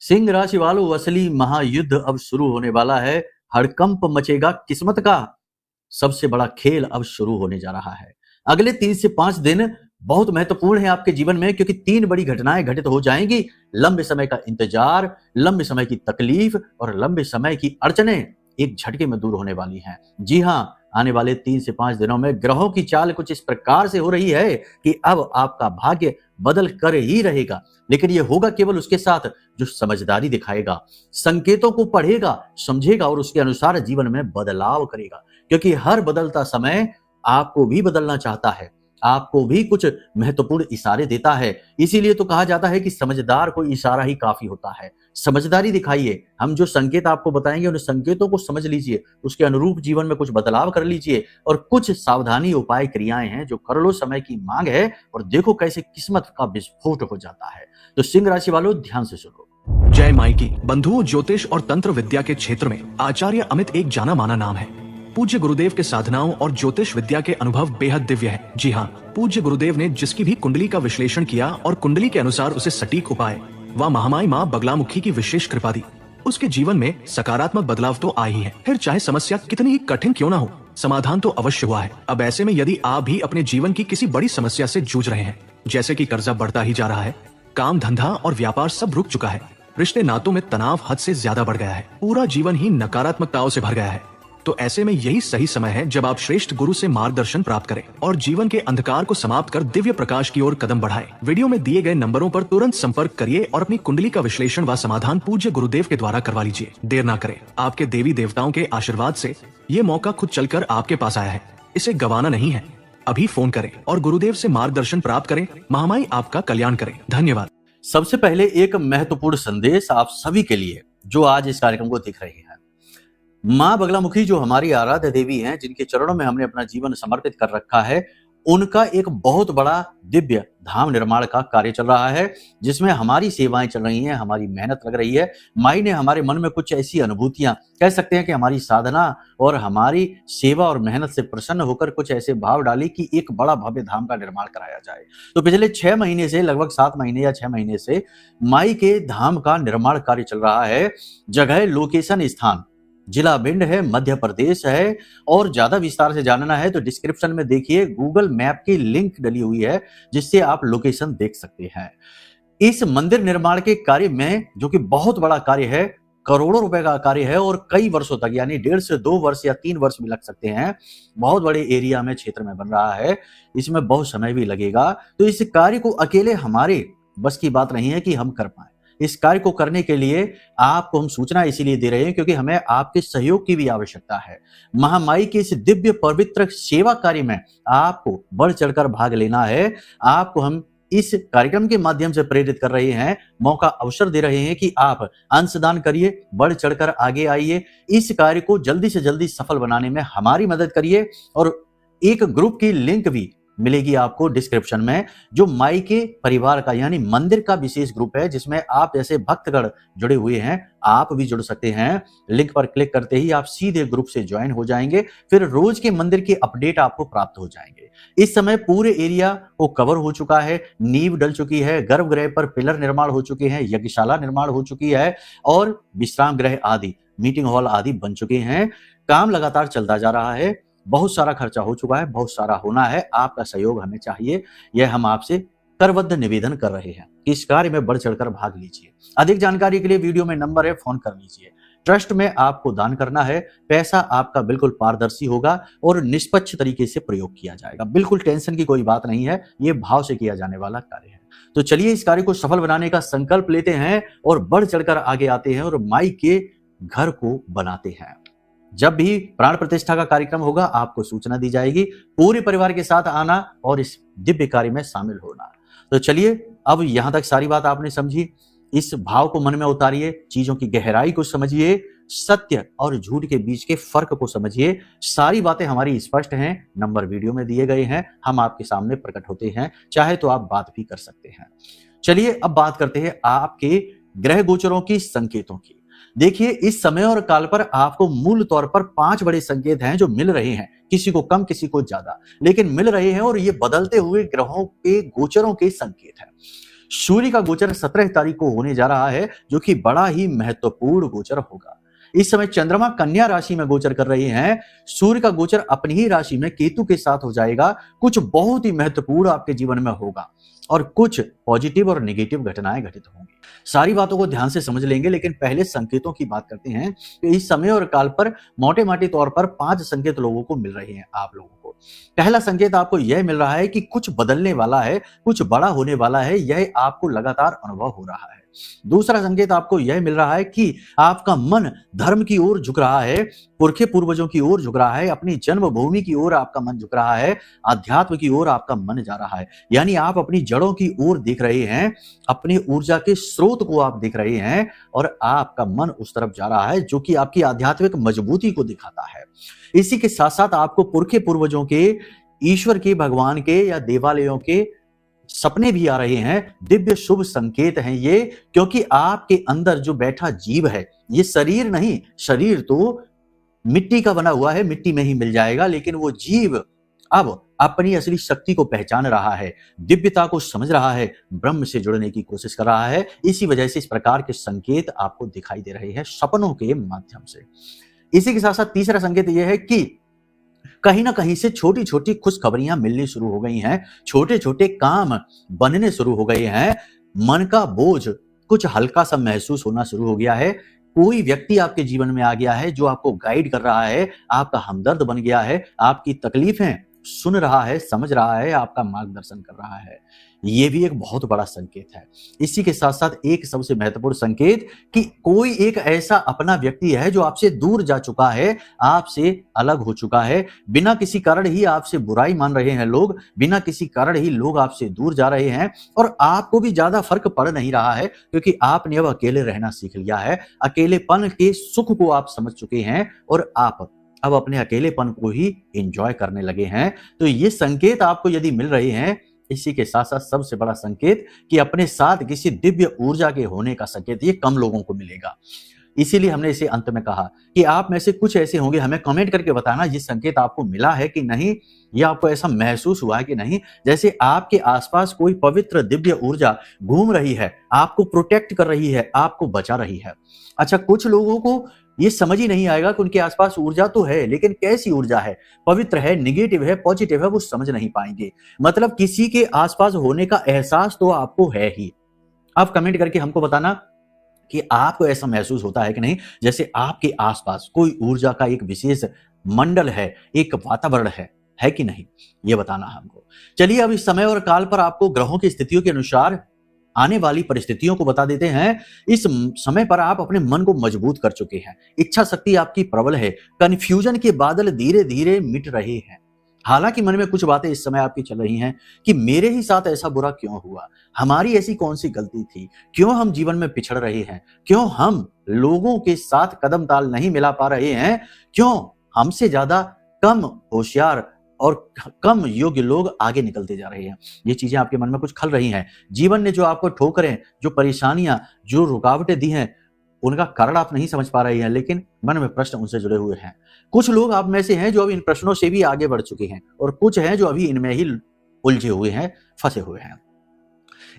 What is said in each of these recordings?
सिंह राशि वालों, असली महायुद्ध अब शुरू होने वाला है। हड़कंप मचेगा किस्मत का। सबसे बड़ा खेल अब शुरू होने जा रहा है। अगले 3 से 5 दिन बहुत महत्वपूर्ण है आपके जीवन में, क्योंकि 3 बड़ी घटनाएं घटित हो जाएंगी। लंबे समय का इंतजार, लंबे समय की तकलीफ और लंबे समय की अड़चनें एक झटके में दूर होने वाली हैं। जी हाँ, आने वाले 3 से 5 दिनों में ग्रहों की चाल कुछ इस प्रकार से हो रही है कि अब आपका भाग्य बदल कर ही रहेगा। लेकिन यह होगा केवल उसके साथ जो समझदारी दिखाएगा, संकेतों को पढ़ेगा, समझेगा और उसके अनुसार जीवन में बदलाव करेगा। क्योंकि हर बदलता समय आपको भी बदलना चाहता है, आपको भी कुछ महत्वपूर्ण इशारे देता है। इसीलिए तो कहा जाता है कि समझदार को इशारा ही काफी होता है। समझदारी दिखाइए, हम जो संकेत आपको बताएंगे उन संकेतों को समझ लीजिए, उसके अनुरूप जीवन में कुछ बदलाव कर लीजिए और कुछ सावधानी उपाय क्रियाएं हैं जो कर लो, समय की मांग है और देखो कैसे किस्मत का विस्फोट हो जाता है। तो सिंह राशि वालों, ध्यान से सुनो। जय माई की। बंधुओं, ज्योतिष और तंत्र विद्या के क्षेत्र में आचार्य अमित एक जाना माना नाम है। पूज्य गुरुदेव के साधनाओं और ज्योतिष विद्या के अनुभव बेहद दिव्य है। जी हाँ, पूज्य गुरुदेव ने जिसकी भी कुंडली का विश्लेषण किया और कुंडली के अनुसार उसे सटीक उपाय व महामाई माँ बगलामुखी की विशेष कृपा दी, उसके जीवन में सकारात्मक बदलाव तो आ ही है। फिर चाहे समस्या कितनी ही कठिन क्यों ना हो, समाधान तो अवश्य हुआ है। अब ऐसे में यदि आप भी अपने जीवन की किसी बड़ी समस्या से जूझ रहे हैं, जैसे कि कर्जा बढ़ता ही जा रहा है, काम धंधा और व्यापार सब रुक चुका है, रिश्ते नातों में तनाव हद से ज्यादा बढ़ गया है, पूरा जीवन ही नकारात्मकताओं से भर गया है, तो ऐसे में यही सही समय है जब आप श्रेष्ठ गुरु से मार्गदर्शन प्राप्त करें और जीवन के अंधकार को समाप्त कर दिव्य प्रकाश की ओर कदम बढ़ाएं। वीडियो में दिए गए नंबरों पर तुरंत संपर्क करिए और अपनी कुंडली का विश्लेषण व समाधान पूज्य गुरुदेव के द्वारा करवा लीजिए। देर ना करें, आपके देवी देवताओं के आशीर्वाद से ये मौका खुद चलकर आपके पास आया है, इसे गंवाना नहीं है। अभी फोन करें और गुरुदेव से मार्गदर्शन प्राप्त करें। महामाई आपका कल्याण करें। धन्यवाद। सबसे पहले एक महत्वपूर्ण संदेश आप सभी के लिए जो आज इस कार्यक्रम को देख रहे हैं। माँ बगलामुखी जो हमारी आराध्य देवी हैं, जिनके चरणों में हमने अपना जीवन समर्पित कर रखा है, उनका एक बहुत बड़ा दिव्य धाम निर्माण का कार्य चल रहा है, जिसमें हमारी सेवाएं चल रही हैं, हमारी मेहनत लग रही है। माई ने हमारे मन में कुछ ऐसी अनुभूतियां, कह सकते हैं कि हमारी साधना और हमारी सेवा और मेहनत से प्रसन्न होकर कुछ ऐसे भाव डाली कि एक बड़ा भव्य धाम का निर्माण कराया जाए। तो पिछले 6 महीने से, लगभग 7 महीने या 6 महीने से माई के धाम का निर्माण कार्य चल रहा है। जगह, लोकेशन, स्थान जिला भिंड है, मध्य प्रदेश है। और ज्यादा विस्तार से जानना है तो डिस्क्रिप्शन में देखिए, गूगल मैप की लिंक डली हुई है जिससे आप लोकेशन देख सकते हैं। इस मंदिर निर्माण के कार्य में, जो कि बहुत बड़ा कार्य है, करोड़ों रुपए का कार्य है और कई वर्षों तक, यानी 1.5 से 2 वर्ष या 3 वर्ष भी लग सकते हैं, बहुत बड़े एरिया में, क्षेत्र में बन रहा है, इसमें बहुत समय भी लगेगा। तो इस कार्य को अकेले हमारे बस की बात नहीं है कि हम कर पाए। इस कार्य को करने के लिए आपको हम सूचना इसीलिए दे रहे हैं क्योंकि हमें आपके सहयोग की भी आवश्यकता है। महामाई के इस दिव्य पवित्र सेवा कार्य में आपको बढ़ चढ़कर भाग लेना है। आपको हम इस कार्यक्रम के माध्यम से प्रेरित कर रहे हैं, मौका अवसर दे रहे हैं कि आप अंशदान करिए, बढ़ चढ़कर आगे आइए, इस कार्य को जल्दी से जल्दी सफल बनाने में हमारी मदद करिए। और एक ग्रुप की लिंक भी मिलेगी आपको डिस्क्रिप्शन में, जो माई के परिवार का, यानी मंदिर का विशेष ग्रुप है, जिसमें आप जैसे भक्तगण जुड़े हुए हैं, आप भी जुड़ सकते हैं। लिंक पर क्लिक करते ही आप सीधे ग्रुप से ज्वाइन हो जाएंगे। फिर रोज के मंदिर की अपडेट आपको प्राप्त हो जाएंगे। इस समय पूरे एरिया को कवर हो चुका है, नींव डल चुकी है, गर्भगृह पर पिलर निर्माण हो चुके हैं, यज्ञशाला निर्माण हो चुकी है और विश्राम गृह आदि, मीटिंग हॉल आदि बन चुके हैं। काम लगातार चलता जा रहा है। बहुत सारा खर्चा हो चुका है, बहुत सारा होना है। आपका सहयोग हमें चाहिए, यह हम आपसे करबद्ध निवेदन कर रहे हैं कि इस कार्य में बढ़ चढ़कर भाग लीजिए। अधिक जानकारी के लिए वीडियो में नंबर है, फोन कर लीजिए। ट्रस्ट में आपको दान करना है, पैसा आपका बिल्कुल पारदर्शी होगा और निष्पक्ष तरीके से प्रयोग किया जाएगा। बिल्कुल टेंशन की कोई बात नहीं है, ये भाव से किया जाने वाला कार्य है। तो चलिए इस कार्य को सफल बनाने का संकल्प लेते हैं और बढ़ चढ़कर आगे आते हैं और माई के घर को बनाते हैं। जब भी प्राण प्रतिष्ठा का कार्यक्रम होगा आपको सूचना दी जाएगी। पूरे परिवार के साथ आना और इस दिव्य कार्य में शामिल होना। तो चलिए, अब यहां तक सारी बात आपने समझी, इस भाव को मन में उतारिए, चीजों की गहराई को समझिए, सत्य और झूठ के बीच के फर्क को समझिए। सारी बातें हमारी स्पष्ट हैं, नंबर वीडियो में दिए गए हैं, हम आपके सामने प्रकट होते हैं, चाहे तो आप बात भी कर सकते हैं। चलिए अब बात करते हैं आपके ग्रह गोचरों की, संकेतों की। देखिए, इस समय और काल पर आपको मूल तौर पर 5 बड़े संकेत हैं जो मिल रहे हैं, किसी को कम किसी को ज्यादा, लेकिन मिल रहे हैं और ये बदलते हुए ग्रहों के गोचरों के संकेत हैं। सूर्य का गोचर 17 तारीख को होने जा रहा है, जो कि बड़ा ही महत्वपूर्ण गोचर होगा। इस समय चंद्रमा कन्या राशि में गोचर कर रहे हैं। सूर्य का गोचर अपनी ही राशि में केतु के साथ हो जाएगा। कुछ बहुत ही महत्वपूर्ण आपके जीवन में होगा और कुछ पॉजिटिव और नेगेटिव घटनाएं घटित होंगी। सारी बातों को ध्यान से समझ लेंगे, लेकिन पहले संकेतों की बात करते हैं। तो इस समय और काल पर मोटे माटे तौर पर 5 संकेत लोगों को मिल रहे हैं। आप लोगों को पहला संकेत आपको यह मिल रहा है कि कुछ बदलने वाला है, कुछ बड़ा होने वाला है, यह आपको लगातार अनुभव हो रहा है। दूसरा संकेत आपको यह मिल रहा है कि आपका मन धर्म की ओर झुक रहा है, पुरखे पूर्वजों की ओर झुक रहा है, अपनी जन्मभूमि की ओर आपका मन झुक रहा है, अध्यात्म की ओर आपका मन जा रहा है। यानी आप अपनी जड़ों की ओर देख रहे हैं, अपनी ऊर्जा के स्रोत को आप देख रहे हैं और आपका मन उस तरफ जा रहा है, जो कि आपकी आध्यात्मिक मजबूती को दिखाता है। इसी के साथ साथ आपको पुरखे पूर्वजों के, ईश्वर के, भगवान के या देवालयों के सपने भी आ रहे हैं। दिव्य शुभ संकेत हैं ये, क्योंकि आपके अंदर जो बैठा जीव है, ये शरीर नहीं, शरीर तो मिट्टी का बना हुआ है, मिट्टी में ही मिल जाएगा, लेकिन वो जीव अब अपनी असली शक्ति को पहचान रहा है, दिव्यता को समझ रहा है, ब्रह्म से जुड़ने की कोशिश कर रहा है। इसी वजह से इस प्रकार के संकेत आपको दिखाई दे रहे हैं सपनों के माध्यम से। इसी के साथ साथ तीसरा संकेत यह है कि कहीं ना कहीं से छोटी छोटी खुशखबरियां मिलनी शुरू हो गई हैं, छोटे छोटे काम बनने शुरू हो गए हैं, मन का बोझ कुछ हल्का सा महसूस होना शुरू हो गया है। कोई व्यक्ति आपके जीवन में आ गया है जो आपको गाइड कर रहा है, आपका हमदर्द बन गया है, आपकी तकलीफें सुन रहा है, समझ रहा है, आपका मार्गदर्शन कर रहा है। ये भी एक बहुत बड़ा संकेत है। इसी के साथ साथ एक सबसे महत्वपूर्ण संकेत कि कोई एक ऐसा अपना व्यक्ति है जो आपसे दूर जा चुका है, आपसे अलग हो चुका है, बिना किसी कारण ही आपसे बुराई मान रहे हैं लोग, बिना किसी कारण ही लोग आपसे दूर जा रहे हैं और आपको भी ज्यादा फर्क पड़ नहीं रहा है, क्योंकि आपने अब अकेले रहना सीख लिया है। अकेलेपन के सुख को आप समझ चुके हैं और आप अब अपने अकेलेपन को ही एंजॉय करने लगे हैं। तो ये संकेत आपको यदि मिल रहे हैं, इसी के साथ साथ सबसे बड़ा संकेत कि अपने साथ किसी दिव्य ऊर्जा के होने का संकेत, ये कम लोगों को मिलेगा। इसीलिए हमने इसे अंत में कहा कि आप में से कुछ ऐसे होंगे, हमें कमेंट करके बताना ये संकेत आपको मिला है कि नहीं, या आपको ऐसा महसूस हुआ है कि नहीं, जैसे आपके आसपास कोई पवित्र दिव्य ऊर्जा घूम रही है, आपको प्रोटेक्ट कर रही है, आपको बचा रही है। अच्छा, कुछ लोगों को ये समझ ही नहीं आएगा कि उनके आसपास ऊर्जा तो है, लेकिन कैसी ऊर्जा है, पवित्र है, नेगेटिव है, पॉजिटिव है, वो समझ नहीं पाएंगे। मतलब किसी के आसपास होने का एहसास तो आपको है ही। आप कमेंट करके हमको बताना कि आपको ऐसा महसूस होता है कि नहीं, जैसे आपके आसपास कोई ऊर्जा का एक विशेष मंडल है, एक वातावरण है कि नहीं, ये बताना हमको। चलिए अब इस समय और काल पर आपको ग्रहों की स्थितियों के अनुसार आने वाली परिस्थितियों को बता देते हैं। इस समय पर आप अपने मन को मजबूत कर चुके हैं, इच्छा शक्ति आपकी प्रबल है, कन्फ्यूजन के बादल धीरे धीरे मिट रहे हैं। हालांकि मन में कुछ बातें इस समय आपकी चल रही हैं कि मेरे ही साथ ऐसा बुरा क्यों हुआ, हमारी ऐसी कौन सी गलती थी, क्यों हम जीवन में पिछड़ रहे हैं, क्यों हम लोगों के साथ कदम ताल नहीं मिला पा रहे हैं, क्यों हमसे ज्यादा कम होशियार और कम योग्य लोग आगे निकलते जा रहे हैं। ये चीजें आपके मन में कुछ खल रही हैं। जीवन ने जो आपको ठोकरें, जो परेशानियां, जो रुकावटें दी हैं, उनका कारण आप नहीं समझ पा रहे हैं, लेकिन मन में प्रश्न उनसे जुड़े हुए हैं। कुछ लोग आप में से हैं जो अब इन प्रश्नों से भी आगे बढ़ चुके हैं और कुछ हैं जो अभी इनमें ही उलझे हुए हैं, फंसे हुए हैं।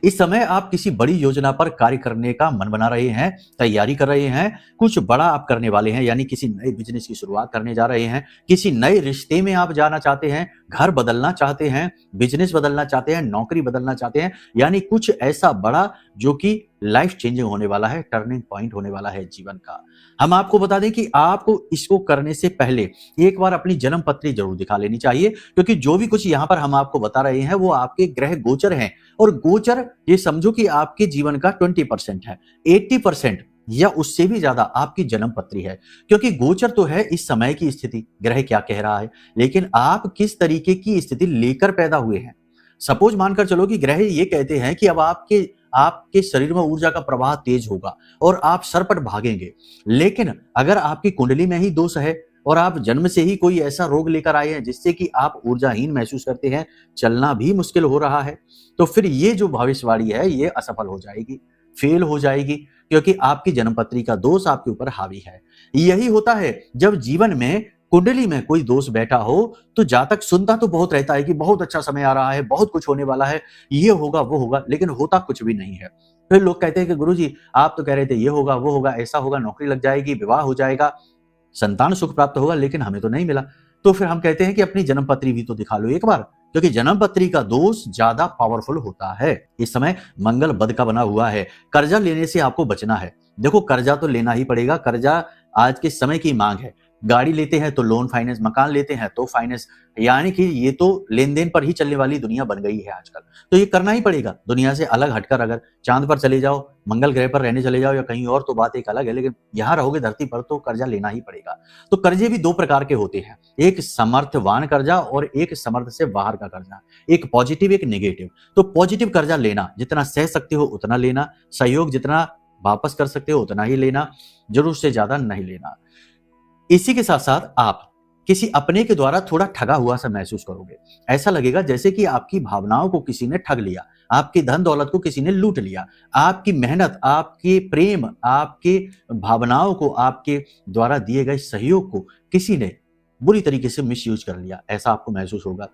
इस समय आप किसी बड़ी योजना पर कार्य करने का मन बना रहे हैं, तैयारी कर रहे हैं, कुछ बड़ा आप करने वाले हैं, यानी किसी नए बिजनेस की शुरुआत करने जा रहे हैं, किसी नए रिश्ते में आप जाना चाहते हैं, घर बदलना चाहते हैं, बिजनेस बदलना चाहते हैं, नौकरी बदलना चाहते हैं, यानी कुछ ऐसा बड़ा जो कि लाइफ चेंजिंग होने वाला है, टर्निंग पॉइंट होने वाला है जीवन का। हम आपको बता दें कि आपको इसको करने से पहले एक बार अपनी जन्म पत्री जरूर दिखा लेनी चाहिए, क्योंकि जो भी कुछ यहाँ पर हम आपको बता रहे हैं वो आपके ग्रह गोचर हैं, और गोचर ये समझो कि आपके जीवन का 20% है, 80% या उससे भी ज्यादा आपकी जन्म पत्री है। क्योंकि गोचर तो है इस समय की स्थिति, ग्रह क्या कह रहा है, लेकिन आप किस तरीके की स्थिति लेकर पैदा हुए हैं। सपोज मानकर चलो कि ग्रह ये कहते हैं कि अब आपके शरीर में ऊर्जा का प्रवाह तेज होगा और आप सरपट भागेंगे, लेकिन अगर आपकी कुंडली में ही दोष है और आप जन्म से ही कोई ऐसा रोग लेकर आए हैं जिससे कि आप ऊर्जाहीन महसूस करते हैं, चलना भी मुश्किल हो रहा है, तो फिर ये जो भविष्यवाणी है ये असफल हो जाएगी, फेल हो जाएगी, क्योंकि आपकी जन्मपत्री का दोष आपके ऊपर हावी है। यही होता है जब जीवन में कुंडली में कोई दोष बैठा हो तो जातक सुनता तो बहुत रहता है कि बहुत अच्छा समय आ रहा है, बहुत कुछ होने वाला है, ये होगा वो होगा, लेकिन होता कुछ भी नहीं है। फिर लोग कहते हैं कि गुरुजी आप तो कह रहे थे ये होगा वो होगा, ऐसा होगा, नौकरी लग जाएगी, विवाह हो जाएगा, संतान सुख प्राप्त होगा, लेकिन हमें तो नहीं मिला। तो फिर हम कहते हैं कि अपनी जन्म पत्री भी तो दिखा लो एक बार, क्योंकि जन्म पत्री का दोष ज्यादा पावरफुल होता है। इस समय मंगल बद का बना हुआ है, कर्जा लेने से आपको बचना है। देखो कर्जा तो लेना ही पड़ेगा, कर्जा आज के समय की मांग है। गाड़ी लेते हैं तो लोन फाइनेंस, मकान लेते हैं तो फाइनेंस, यानी कि ये तो लेन देन पर ही चलने वाली दुनिया बन गई है आजकल। तो ये करना ही पड़ेगा। दुनिया से अलग हटकर अगर चांद पर चले जाओ, मंगल ग्रह पर रहने चले जाओ या कहीं और, तो बात एक अलग है, लेकिन यहाँ रहोगे धरती पर तो कर्जा लेना ही पड़ेगा। तो कर्जे भी दो प्रकार के होते हैं, एक समर्थवान कर्जा और एक समर्थ से बाहर का कर्जा, एक पॉजिटिव एक नेगेटिव। तो पॉजिटिव कर्जा लेना, जितना सह सकते हो उतना लेना, सहयोग जितना वापस कर सकते हो उतना ही लेना, जरूर से ज्यादा नहीं लेना। इसी के साथ साथ आप किसी अपने के द्वारा थोड़ा ठगा हुआ सा महसूस करोगे। ऐसा लगेगा जैसे कि आपकी भावनाओं को किसी ने ठग लिया, आपकी धन दौलत को किसी ने लूट लिया, आपकी मेहनत, आपके प्रेम, आपके भावनाओं को, आपके द्वारा दिए गए सहयोग को किसी ने बुरी तरीके से मिसयूज कर लिया, ऐसा आपको महसूस होगा।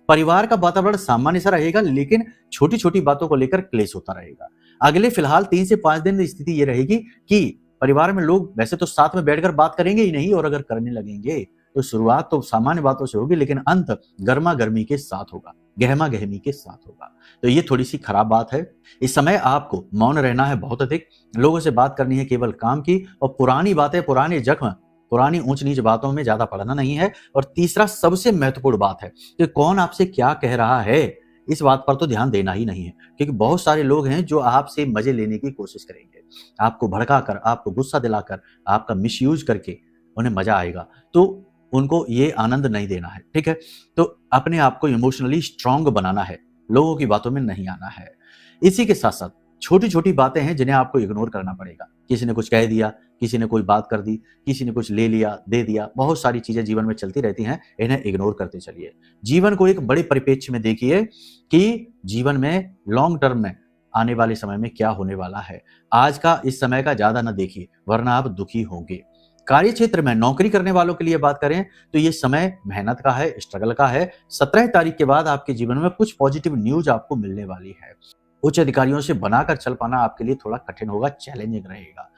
परिवार का वातावरण सामान्य सा रहेगा, लेकिन छोटी छोटी बातों को लेकर क्लेश होता रहेगा। अगले फिलहाल 3 से 5 दिन स्थिति ये रहेगी कि परिवार में लोग वैसे तो साथ में बैठकर बात करेंगे ही नहीं, और अगर करने लगेंगे तो शुरुआत तो सामान्य बातों से होगी, लेकिन अंत गर्मा गर्मी के साथ होगा, गहमा गहमी के साथ होगा। तो ये थोड़ी सी खराब बात है। इस समय आपको मौन रहना है, बहुत अधिक लोगों से बात करनी है केवल काम की, और पुरानी बातें, पुराने जख्म, पुरानी ऊंच नीच बातों में ज्यादा पड़ना नहीं है। और तीसरा सबसे महत्वपूर्ण बात है कि कौन आपसे क्या कह रहा है, इस बात पर तो ध्यान देना ही नहीं है, क्योंकि बहुत सारे लोग हैं जो आपसे मजे लेने की कोशिश करेंगे, आपको भड़काकर, आपको गुस्सा दिलाकर, आपका मिसयूज करके उन्हें मजा आएगा, तो उनको ये आनंद नहीं देना है। ठीक है, तो अपने आप को इमोशनली स्ट्रांग बनाना है, लोगों की बातों में नहीं आना है। इसी के साथ साथ छोटी छोटी बातें हैं जिन्हें आपको इग्नोर करना पड़ेगा। किसी ने कुछ कह दिया, किसी ने कोई बात कर दी, किसी ने कुछ ले लिया दे दिया, बहुत सारी चीजें जीवन में चलती रहती हैं, इन्हें इग्नोर करते चलिए। जीवन को एक बड़े परिप्रेक्ष्य में देखिए कि जीवन में लॉन्ग टर्म में आने वाले समय में क्या होने वाला है। आज का इस समय का ज्यादा न देखिए, वरना आप दुखी होंगे। कार्य क्षेत्र में नौकरी करने वालों के लिए बात करें तो ये समय मेहनत का है, स्ट्रगल का है। 17 तारीख के बाद आपके जीवन में कुछ पॉजिटिव न्यूज आपको मिलने वाली है। उच्च अधिकारियों से बनाकर चल पाना आपके लिए थोड़ा कठिन होगा, चैलेंजिंग रहेगा।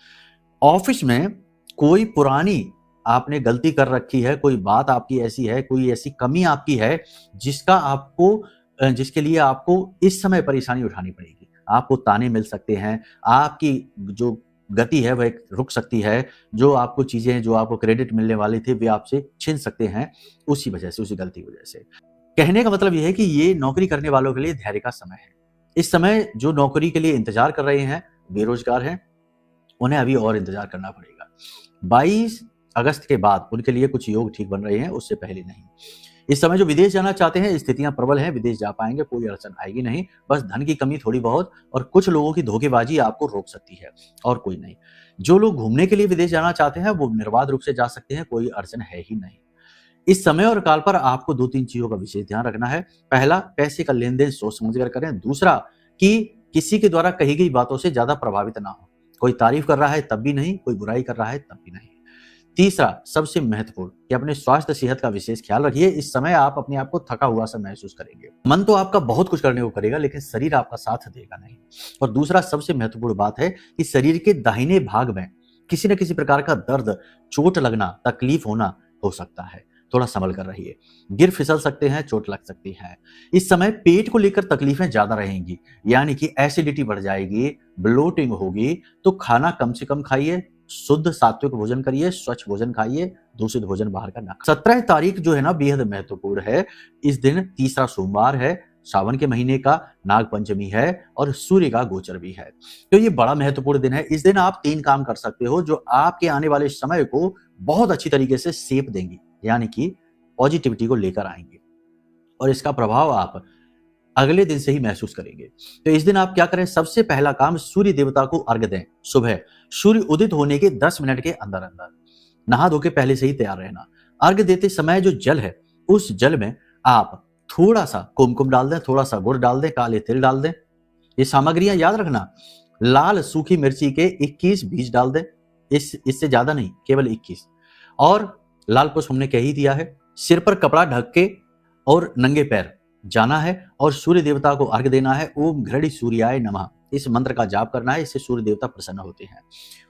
ऑफिस में कोई पुरानी आपने गलती कर रखी है, कोई बात आपकी ऐसी है, कोई ऐसी कमी आपकी है जिसके लिए आपको इस समय परेशानी उठानी पड़ेगी। आपको ताने मिल सकते हैं, आपकी जो गति है वह रुक सकती है, जो आपको चीजें, जो आपको क्रेडिट मिलने वाले थे वे आपसे छीन सकते हैं उसी वजह से, उसी गलती की वजह से। कहने का मतलब यह है कि ये नौकरी करने वालों के लिए धैर्य का समय है। इस समय जो नौकरी के लिए इंतजार कर रहे हैं, बेरोजगार हैं, उन्हें अभी और इंतजार करना पड़ेगा। 22 अगस्त के बाद उनके लिए कुछ योग ठीक बन रहे हैं, उससे पहले नहीं। इस समय जो विदेश जाना चाहते हैं, स्थितियां प्रबल हैं, विदेश जा पाएंगे, कोई अड़चन आएगी नहीं। बस धन की कमी थोड़ी बहुत और कुछ लोगों की धोखेबाजी आपको रोक सकती है, और कोई नहीं। जो लोग घूमने के लिए विदेश जाना चाहते हैं वो निर्बाध रूप से जा सकते हैं, कोई अड़चन है ही नहीं। इस समय और काल पर आपको 2-3 चीजों का विशेष ध्यान रखना है। पहला, पैसे का लेन देन सोच समझ कर करें। दूसरा, कि किसी के द्वारा कही गई बातों से ज्यादा प्रभावित ना हो। कोई तारीफ कर रहा है तब भी नहीं, कोई बुराई कर रहा है तब भी नहीं। तीसरा, सबसे महत्वपूर्ण, कि अपने स्वास्थ्य सेहत का विशेष ख्याल रखिए। इस समय आप अपने आप को थका हुआ सा महसूस करेंगे। मन तो आपका बहुत कुछ करने को करेगा, लेकिन शरीर आपका साथ देगा नहीं। और दूसरा सबसे महत्वपूर्ण बात है कि शरीर के दाहिने भाग में किसी न किसी प्रकार का दर्द, चोट लगना, तकलीफ होना हो सकता है। थोड़ा संभल कर रहिए, गिर फिसल सकते हैं, चोट लग सकती है। इस समय पेट को लेकर तकलीफें ज्यादा रहेंगी, यानी कि एसिडिटी बढ़ जाएगी, ब्लोटिंग होगी। तो खाना कम से कम खाइए, शुद्ध सात्विक भोजन करिए, स्वच्छ भोजन खाइए, दूषित भोजन बाहर का ना खाइए। 17 तारीख जो है ना, बेहद महत्वपूर्ण है। इस दिन तीसरा सोमवार है, सावन के महीने का नाग पंचमी है और सूर्य का गोचर भी है। तो ये बड़ा महत्वपूर्ण दिन है। इस दिन आप 3 काम कर सकते हो जो आपके आने वाले समय को बहुत अच्छी तरीके से शेप देंगी, यानी कि पॉजिटिविटी को लेकर आएंगे, और इसका प्रभाव आप अगले दिन से ही महसूस करेंगे। तो इस दिन आप क्या करें? सबसे पहला काम, सूर्य देवता को अर्घ्य दें। सुबह सूर्य उदित होने के 10 मिनट के अंदर अंदर नहा धो के पहले से ही तैयार रहना। अर्घ्य देते समय जो जल है, उस जल में आप थोड़ा सा कुमकुम डाल दें, थोड़ा सा गुड़ डाल दें, काले तिल डाल दें। ये सामग्रियां याद रखना। लाल सूखी मिर्ची के 21 बीज डाल दें, इससे ज्यादा नहीं, केवल 21। और लाल पुष्प हमने कह ही दिया है। सिर पर कपड़ा ढक के और नंगे पैर जाना है और सूर्य देवता को अर्घ देना है। ओम घृणी सूर्याय नमः इस मंत्र का जाप करना है, इससे सूर्य देवता प्रसन्न होते हैं।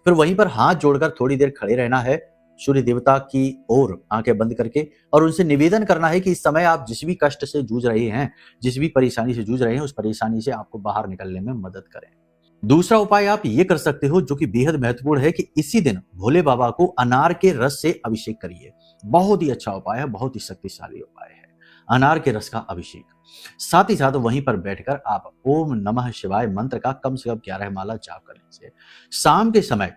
फिर वहीं पर हाथ जोड़कर थोड़ी देर खड़े रहना है सूर्य देवता की ओर आंखें बंद करके, और उनसे निवेदन करना है कि इस समय आप जिस भी कष्ट से जूझ रहे हैं, जिस भी परेशानी से जूझ रहे हैं, उस परेशानी से आपको बाहर निकलने में मदद करें। दूसरा उपाय आप ये कर सकते हो जो कि बेहद महत्वपूर्ण है कि इसी दिन भोले बाबा को अनार के रस से अभिषेक करिए। बहुत ही अच्छा उपाय है, बहुत ही शक्तिशाली उपाय है अनार के रस का अभिषेक। साथ ही साथ वहीं पर बैठकर आप ओम नमः शिवाय मंत्र का कम से कम 11 माला जाप कर लीजिए। शाम के समय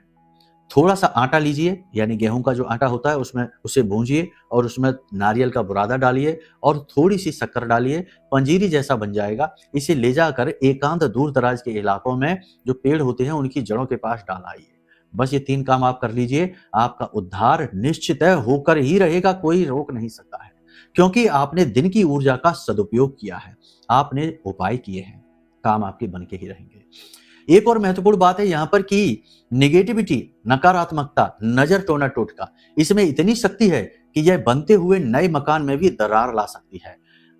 थोड़ा सा आटा लीजिए, यानी गेहूं का जो आटा होता है उसमें उसे भूंजिए और उसमें नारियल का बुरादा डालिए और थोड़ी सी शक्कर डालिए, पंजीरी जैसा बन जाएगा। इसे ले जाकर एकांत दूर दराज के इलाकों में जो पेड़ होते हैं उनकी जड़ों के पास डाल आइए। बस ये 3 काम आप कर लीजिए, आपका उद्धार निश्चित है, होकर ही रहेगा, कोई रोक नहीं सकता है, क्योंकि आपने दिन की ऊर्जा का सदुपयोग किया है, आपने उपाय किए हैं, काम आपके बन के ही रहेंगे। एक और महत्वपूर्ण बात है यहाँ पर कि निगेटिविटी, नकारात्मकता, नजर टोना टोटका, इसमें इतनी शक्ति है कि यह बनते हुए नए मकान में भी दरार ला सकती है,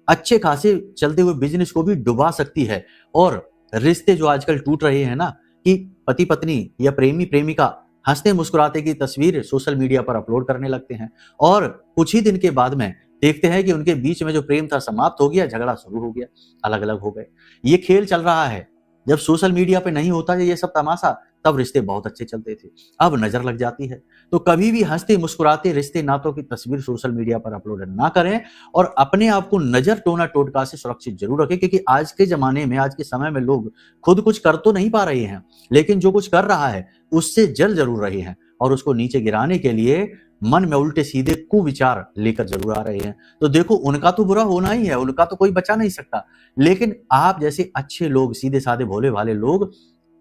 अच्छे खासे चलते हुए बिजनेस को भी डुबा सकती है। और रिश्ते जो आजकल टूट रहे हैं ना, कि पति पत्नी या प्रेमी प्रेमिका हंसते मुस्कुराते की तस्वीर सोशल मीडिया पर अपलोड करने लगते हैं और कुछ ही दिन के बाद में देखते हैं कि उनके बीच में जो प्रेम था समाप्त हो गया, झगड़ा शुरू हो गया, अलग अलग हो गए। ये खेल चल रहा है। जब सोशल मीडिया पे नहीं होता ये सब तमाशा, तब रिश्ते बहुत अच्छे चलते थे, अब नजर लग जाती है। तो कभी भी हंसते मुस्कुराते रिश्ते नातों की तस्वीर सोशल मीडिया पर अपलोड ना करें और अपने आप को नजर टोना टोटका से सुरक्षित जरूर रखें, क्योंकि आज के जमाने में, आज के समय में लोग खुद कुछ कर तो नहीं पा रहे हैं, लेकिन जो कुछ कर रहा है उससे जल जरूर रहे हैं और उसको नीचे गिराने के लिए मन में उल्टे सीधे कुविचार लेकर जरूर आ रहे हैं। तो देखो, उनका तो बुरा होना ही है, उनका तो कोई बचा नहीं सकता, लेकिन आप जैसे अच्छे लोग, सीधे साधे भोले भाले लोग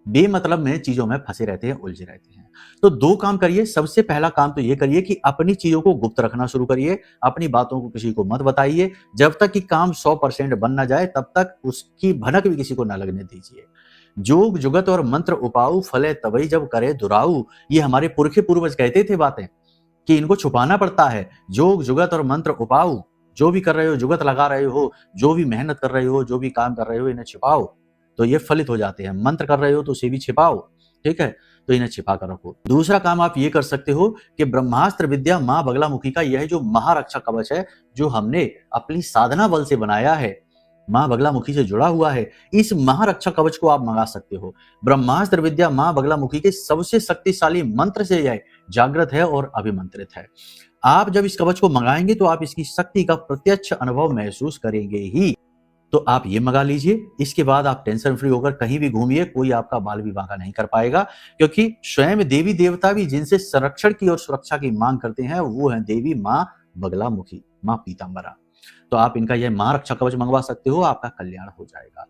बेमतलब में चीजों में फंसे रहते हैं, उलझे रहते हैं। तो 2 काम करिए। सबसे पहला काम तो ये करिए कि अपनी चीजों को गुप्त रखना शुरू करिए, अपनी बातों को किसी को मत बताइए। जब तक कि काम 100% बन ना जाए तब तक उसकी भनक भी किसी को ना लगने दीजिए। जोग जुगत और मंत्र उपाऊ, फले तबई जब करे दुराऊ, ये हमारे पुरखे पूर्वज कहते थे बातें कि इनको छुपाना पड़ता है। जोग जुगत और मंत्र उपाऊ, जो भी कर रहे हो, जुगत लगा रहे हो, जो भी मेहनत कर रहे हो, जो भी काम कर रहे हो, इन्हें छिपाओ तो ये फलित हो जाते हैं। मंत्र कर रहे हो तो उसे भी छिपाओ, ठीक है, तो इन्हें छिपा कर रखो। दूसरा काम आप ये कर सकते हो कि ब्रह्मास्त्र विद्या मां बगलामुखी का यह जो महारक्षा कवच है, जो हमने अपनी साधना बल से बनाया है, मां बगलामुखी से जुड़ा हुआ है, इस महारक्षा कवच को आप मंगा सकते हो। ब्रह्मास्त्र विद्या मां बगलामुखी के सबसे शक्तिशाली मंत्र से यह जागृत है और अभिमंत्रित है। आप जब इस कवच को मंगाएंगे तो आप इसकी शक्ति का प्रत्यक्ष अनुभव महसूस करेंगे ही। तो आप ये मंगा लीजिए। इसके बाद आप टेंशन फ्री होकर कहीं भी घूमिए, कोई आपका बाल विवाह नहीं कर पाएगा, क्योंकि स्वयं देवी देवता भी जिनसे संरक्षण की और सुरक्षा की मांग करते हैं वो है देवी मां बगलामुखी, मां पीतांबरा। तो आप इनका यह मां रक्षा कवच मंगवा सकते हो, आपका कल्याण हो जाएगा।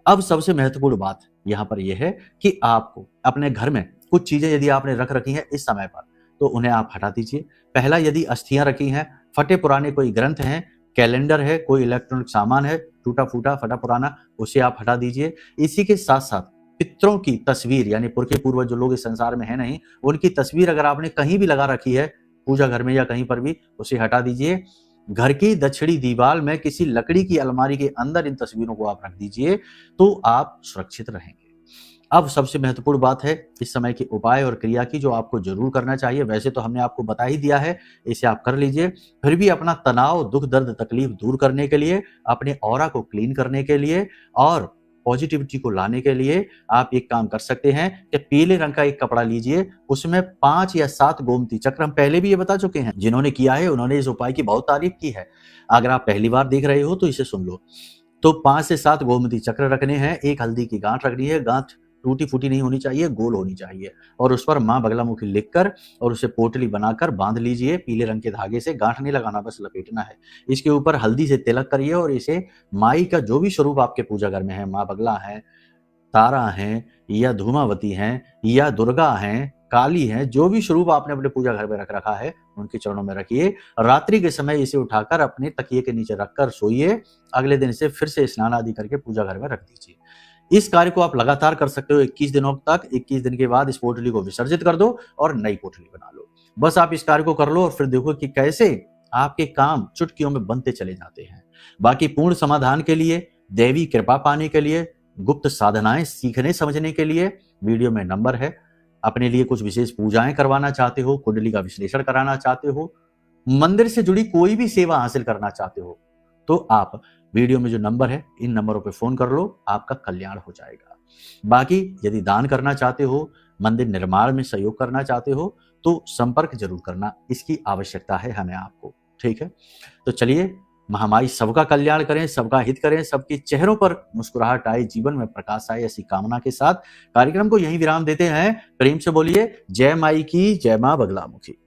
अब सबसे महत्वपूर्ण बात यहां पर यह है कि आपको अपने घर में कुछ चीजें यदि आपने रख रखी हैं इस समय पर, तो उन्हें आप हटा दीजिए। पहला, यदि अस्थियां रखी हैं, फटे पुराने कोई ग्रंथ हैं, कैलेंडर है, कोई इलेक्ट्रॉनिक सामान है टूटा फूटा फटा पुराना, उसे आप हटा दीजिए। इसी के साथ साथ पितरों की तस्वीर, यानी पुरखे पूर्वज जो लोग इस संसार में है नहीं, उनकी तस्वीर अगर आपने कहीं भी लगा रखी है, पूजा घर में या कहीं पर भी, उसे हटा दीजिए। घर की दक्षिणी दीवार में किसी लकड़ी की अलमारी के अंदर इन तस्वीरों को आप रख दीजिए, तो आप सुरक्षित रहेंगे। अब सबसे महत्वपूर्ण बात है इस समय के उपाय और क्रिया की, जो आपको जरूर करना चाहिए। वैसे तो हमने आपको बता ही दिया है, इसे आप कर लीजिए। फिर भी अपना तनाव, दुख दर्द, तकलीफ दूर करने के लिए, अपने ऑरा को क्लीन करने के लिए और पॉजिटिविटी को लाने के लिए आप एक काम कर सकते हैं कि पीले रंग का एक कपड़ा लीजिए, उसमें 5 या 7 गोमती चक्र, हम पहले भी ये बता चुके हैं, जिन्होंने किया है उन्होंने इस उपाय की बहुत तारीफ की है। अगर आप पहली बार देख रहे हो तो इसे सुन लो। तो 5 से 7 गोमती चक्र रखने हैं, एक हल्दी की गांठ रखनी है, गांठ टूटी फूटी नहीं होनी चाहिए, गोल होनी चाहिए, और उस पर मां बगलामुखी लिखकर और उसे पोटली बनाकर बांध लीजिए पीले रंग के धागे से। गांठ नहीं लगाना, बस लपेटना है। इसके ऊपर हल्दी से तिलक करिए और इसे माई का जो भी स्वरूप आपके पूजा घर में है, मां बगला है, तारा है, या धूमावती है, या दुर्गा है, काली है, जो भी स्वरूप आपने अपने पूजा घर में रख रखा है उनके चरणों में रखिए। रात्रि के समय इसे उठाकर अपने तकिए के नीचे रखकर सोइए। अगले दिन से फिर से स्नान आदि करके पूजा घर में रख दीजिए। इस कार्य को आप लगातार कर सकते हो 21 दिनों तक। 21 दिन के बाद इस पोटली को विसर्जित कर दो और नई पोटली बना लो। बस आप इस कार्य को कर लो और फिर देखो कि कैसे आपके काम चुटकियों में बनते चले जाते हैं। बाकी पूर्ण समाधान के लिए, देवी कृपा पाने के लिए, गुप्त साधनाएं सीखने समझने के लिए वीडियो में नंबर है। अपने लिए कुछ विशेष पूजाएं करवाना चाहते हो, कुंडली का विश्लेषण कराना चाहते हो, मंदिर से जुड़ी कोई भी सेवा हासिल करना चाहते हो, तो आप वीडियो में जो नंबर है इन नंबरों पे फोन कर लो, आपका कल्याण हो जाएगा। बाकी यदि दान करना चाहते हो, मंदिर निर्माण में सहयोग करना चाहते हो, तो संपर्क जरूर करना, इसकी आवश्यकता है हमें आपको। ठीक है, तो चलिए, महामाई सबका कल्याण करें, सबका हित करें, सबके चेहरों पर मुस्कुराहट आए, जीवन में प्रकाश आए, ऐसी कामना के साथ कार्यक्रम को यहीं विराम देते हैं। प्रेम से बोलिए जय माई की, जय मां बगलामुखी।